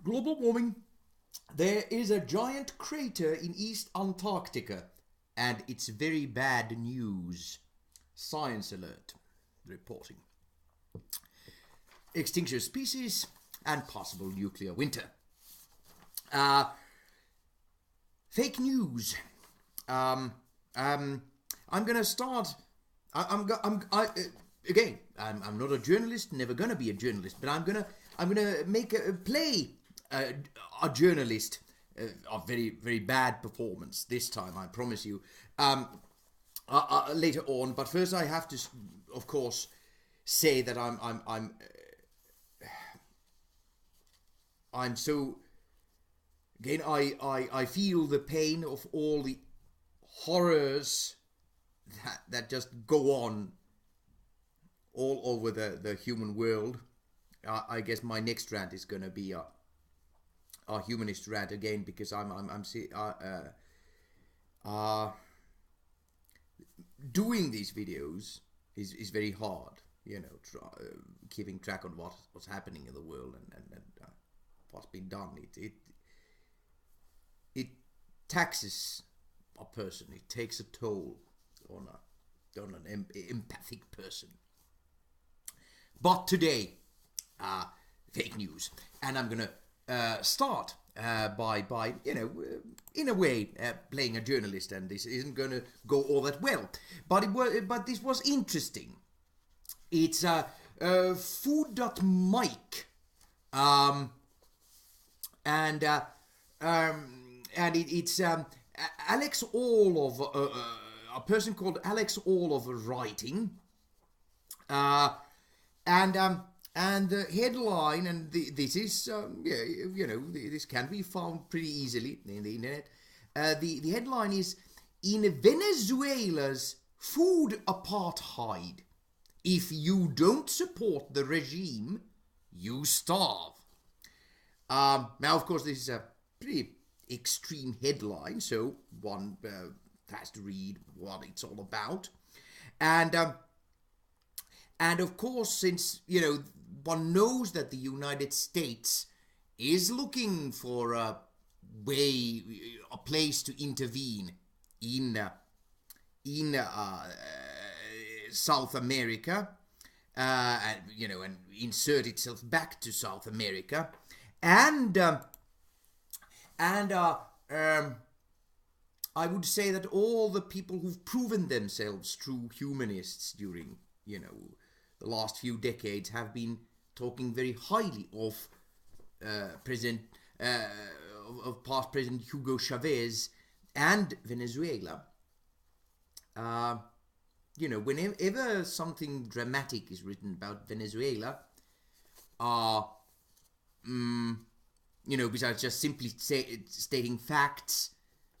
Global warming. There is a giant crater in East Antarctica, and it's very bad news. Science alert reporting. Extinction of species and possible nuclear winter. Fake news. I'm gonna start. I'm not a journalist. Never gonna be a journalist. But I'm gonna make play a journalist. A very very bad performance this time. I promise you. Later on. But first, I have to, of course, say that I'm so. Again, I feel the pain of all the horrors that just go on all over the human world. I guess my next rant is gonna be a humanist rant again, because doing these videos is very hard. You know, keeping track on what's happening in the world and what's been done. It taxes a person. It takes a toll on an empathic person. But today, fake news, and I'm gonna start by in a way playing a journalist, and this isn't gonna go all that well. But this was interesting. It's food.mike, and it's Alex Orlov, a person called Alex Orlov writing, and the headline, and this is this can be found pretty easily in the internet. The headline is, "In Venezuela's food apartheid, if you don't support the regime, you starve." Now, of course, this is a pretty extreme headline, so one has to read what it's all about, and of course, since one knows that the United States is looking for a place to intervene in South America, and insert itself back to South America, and I would say that all the people who've proven themselves true humanists during, the last few decades have been talking very highly of past President Hugo Chavez and Venezuela. Whenever something dramatic is written about Venezuela, besides just simply stating facts,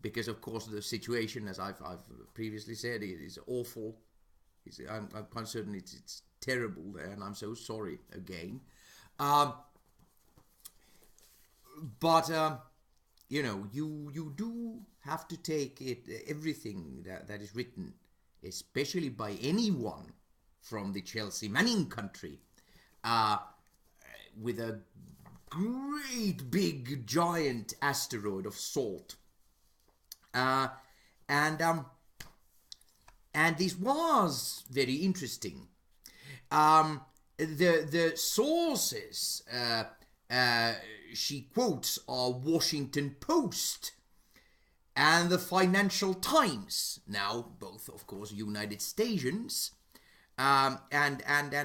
because of course the situation, as I've previously said, it is awful. I'm quite certain it's terrible there, and I'm so sorry again. But you do have to take everything that is written, especially by anyone from the Chelsea Manning country, with a great big giant asteroid of salt, and this was very interesting. The sources she quotes are Washington Post and the Financial Times, now both of course United Stations, and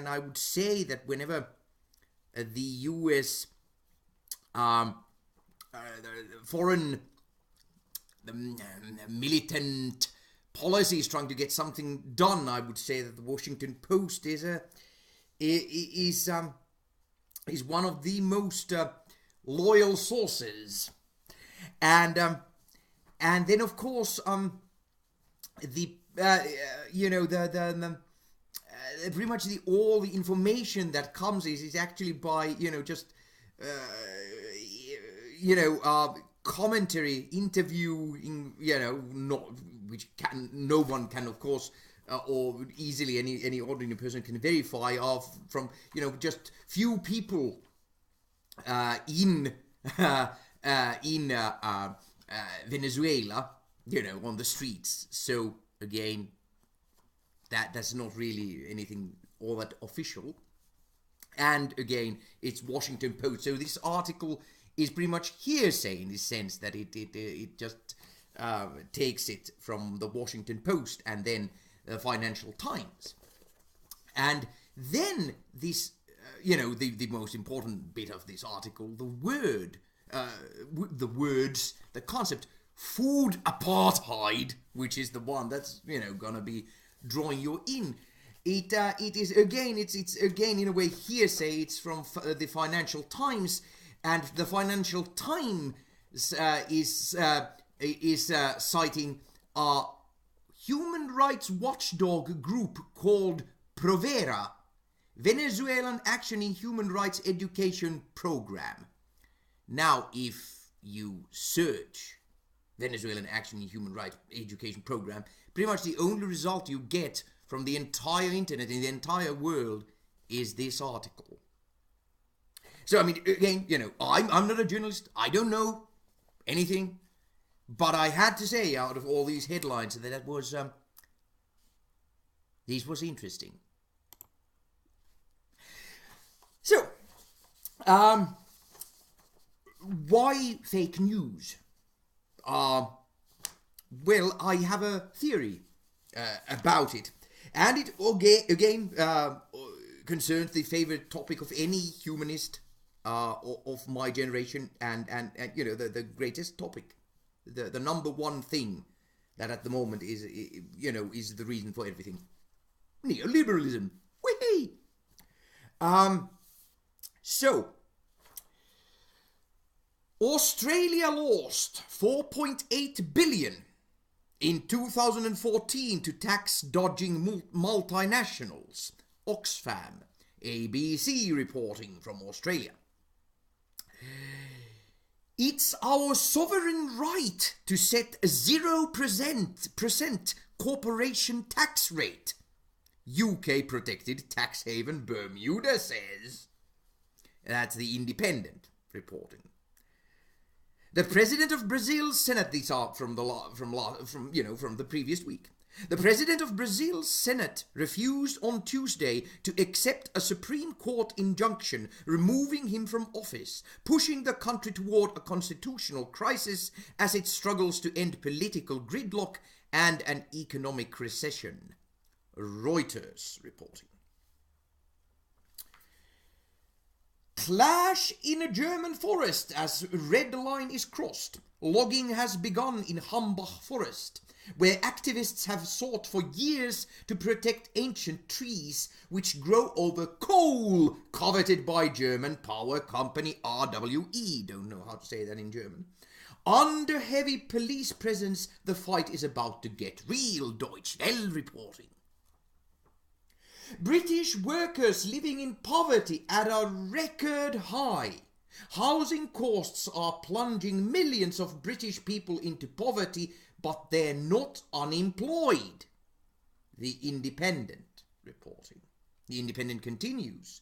I would say that whenever the U.S. Foreign militant policy is trying to get something done, I would say that the Washington Post is one of the most loyal sources, and then of course pretty much all the information that comes is actually by commentary, interviewing, which no one can of course or easily any ordinary person can verify from just few people in in Venezuela, on the streets. So again, that's not really anything all that official. And again, it's Washington Post. So this article is pretty much hearsay in the sense that it just takes it from the Washington Post and then the Financial Times. And then this, the most important bit of this article, the concept food apartheid, which is the one that's, gonna be drawing you in. It is again, it's again in a way hearsay. It's from the Financial Times, and the Financial Times is citing a human rights watchdog group called Provera, Venezuelan Action in Human Rights Education Program. Now, if you search Venezuelan Action in Human Rights Education Program, pretty much the only result you get from the entire internet in the entire world is this article. So, I mean, again, I'm not a journalist. I don't know anything. But I had to say, out of all these headlines, that this was interesting. So, why fake news? Well, I have a theory about it. And it again concerns the favorite topic of any humanist of my generation, and the greatest topic, the number one thing that at the moment is the reason for everything: neoliberalism. Whee! So Australia lost 4.8 billion in 2014 to tax-dodging multinationals. Oxfam, ABC reporting from Australia. It's our sovereign right to set a 0% corporation tax rate, UK protected tax haven Bermuda says. That's the Independent reporting. The president of Brazil's Senate, these are from the previous week. The president of Brazil's Senate refused on Tuesday to accept a Supreme Court injunction removing him from office, pushing the country toward a constitutional crisis as it struggles to end political gridlock and an economic recession. Reuters reporting. Clash in a German forest as red line is crossed. Logging has begun in Hambach forest, where activists have sought for years to protect ancient trees which grow over coal coveted by German power company RWE. Don't know how to say that in German. Under heavy police presence, the fight is about to get real. Deutsche Welle reporting. British workers living in poverty at a record high. Housing costs are plunging millions of British people into poverty, but they're not unemployed. The Independent reporting. The Independent continues.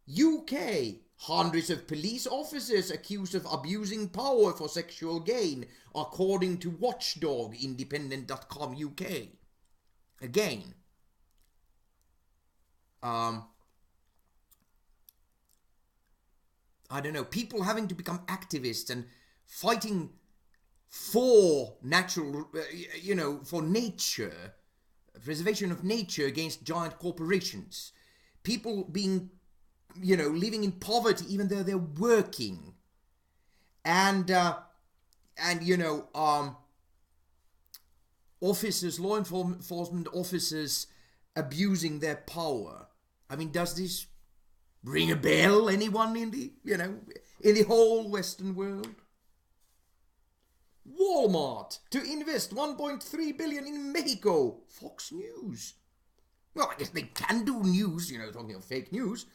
UK, hundreds of police officers accused of abusing power for sexual gain, according to watchdog independent.com UK. Again, I don't know, people having to become activists and fighting for natural, for nature, preservation of nature against giant corporations. People being, living in poverty even though they're working. And officers, law enforcement officers abusing their power. I mean, does this ring a bell? Anyone in the, in the whole Western world? Walmart to invest 1.3 billion in Mexico. Fox News. Well, I guess they can do news, talking of fake news,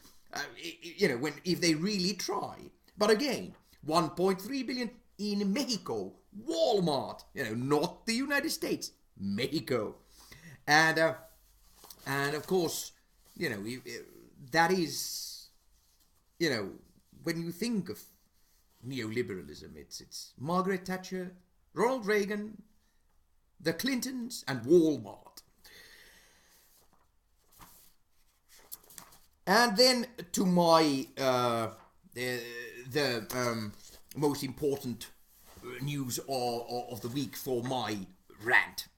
if they really try. But again, 1.3 billion in Mexico. Walmart. Not the United States. Mexico. And of course, that is, when you think of neoliberalism. It's Margaret Thatcher, Ronald Reagan, the Clintons, and Walmart. And then to my the most important news of the week for my rant.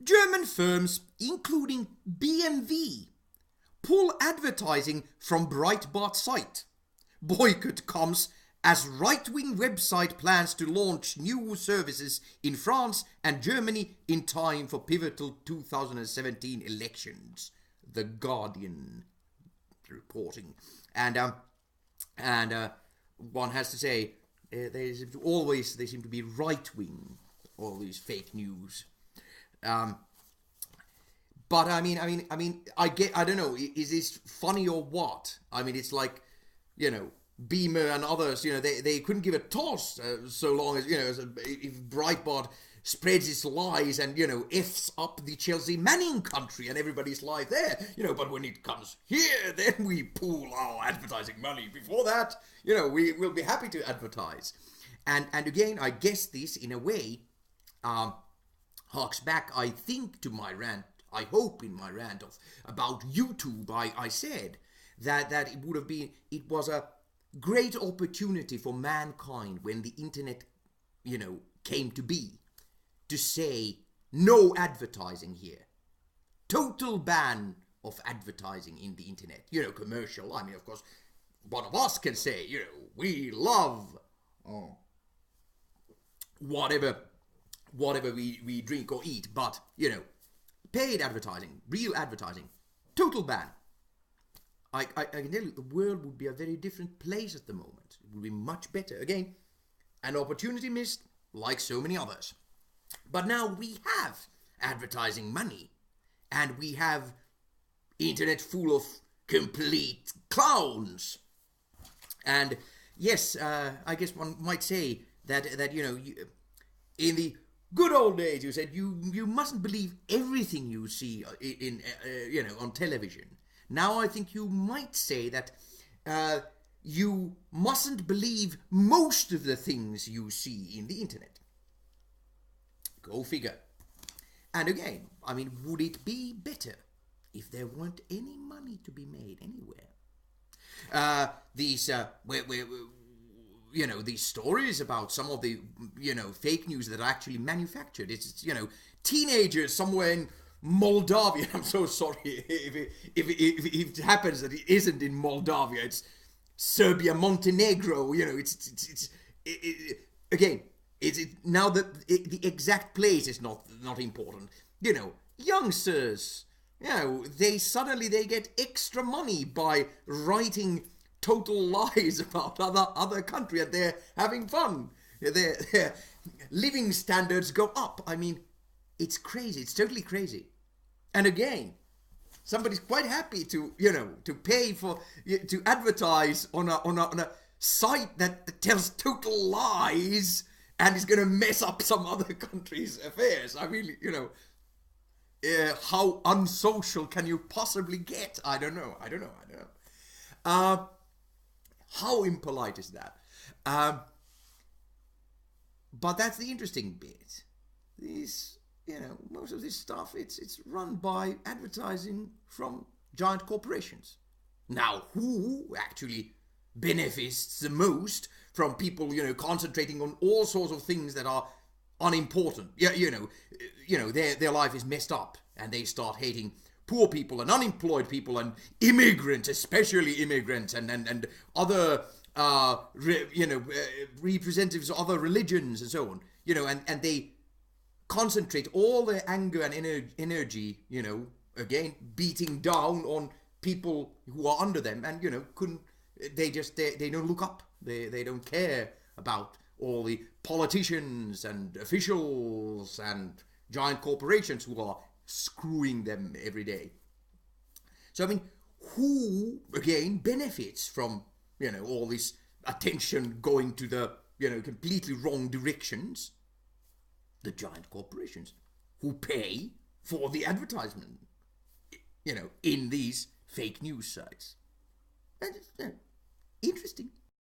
German firms, including BMW, pull advertising from Breitbart site. Boycott comes as right-wing website plans to launch new services in France and Germany in time for pivotal 2017 elections. The Guardian reporting. And one has to say, they seem to be right-wing, all these fake news. But I don't know, is this funny or what? I mean, it's like, Beamer and others, they couldn't give a toss so long as, if Breitbart spreads its lies and, F's up the Chelsea Manning country and everybody's life there, but when it comes here, then we pool our advertising money. Before that, we will be happy to advertise. And again, I guess this, in a way, harks back, I think, to my rant, I hope in my rant about YouTube. I said that it was a great opportunity for mankind when the internet, came to be, to say no advertising here. Total ban of advertising in the internet. Commercial. I mean, of course, one of us can say, we love whatever we drink or eat, but, paid advertising, real advertising, total ban. I can tell you, the world would be a very different place at the moment. It would be much better. Again, an opportunity missed, like so many others. But now we have advertising money, and we have internet full of complete clowns. And yes, I guess one might say that in the good old days, you said you mustn't believe everything you see in on television. Now I think you might say that you mustn't believe most of the things you see in the internet. Go figure. And again, I mean, would it be better if there weren't any money to be made anywhere? These stories about some of the, fake news that are actually manufactured. It's, teenagers somewhere in Moldavia. I'm so sorry if it happens that it isn't in Moldavia. It's Serbia, Montenegro. Again, now that the exact place is not important. Youngsters. They get extra money by writing total lies about other country, and they're having fun. Their living standards go up. I mean, it's crazy. It's totally crazy. And again, somebody's quite happy to pay to advertise on a site that tells total lies and is going to mess up some other country's affairs. I mean, how unsocial can you possibly get? I don't know. How impolite is that? But that's the interesting bit. Most of this stuff, it's run by advertising from giant corporations. Now, who actually benefits the most from people, concentrating on all sorts of things that are unimportant? Their life is messed up, and they start hating poor people and unemployed people and immigrants, especially immigrants, and other representatives of other religions and so on. And they concentrate all their anger and energy, again, beating down on people who are under them, and they don't look up. They don't care about all the politicians and officials and giant corporations who are screwing them every day. So I mean, who again benefits from all this attention going to the completely wrong directions? The giant corporations who pay for the advertisement, in these fake news sites. That's interesting.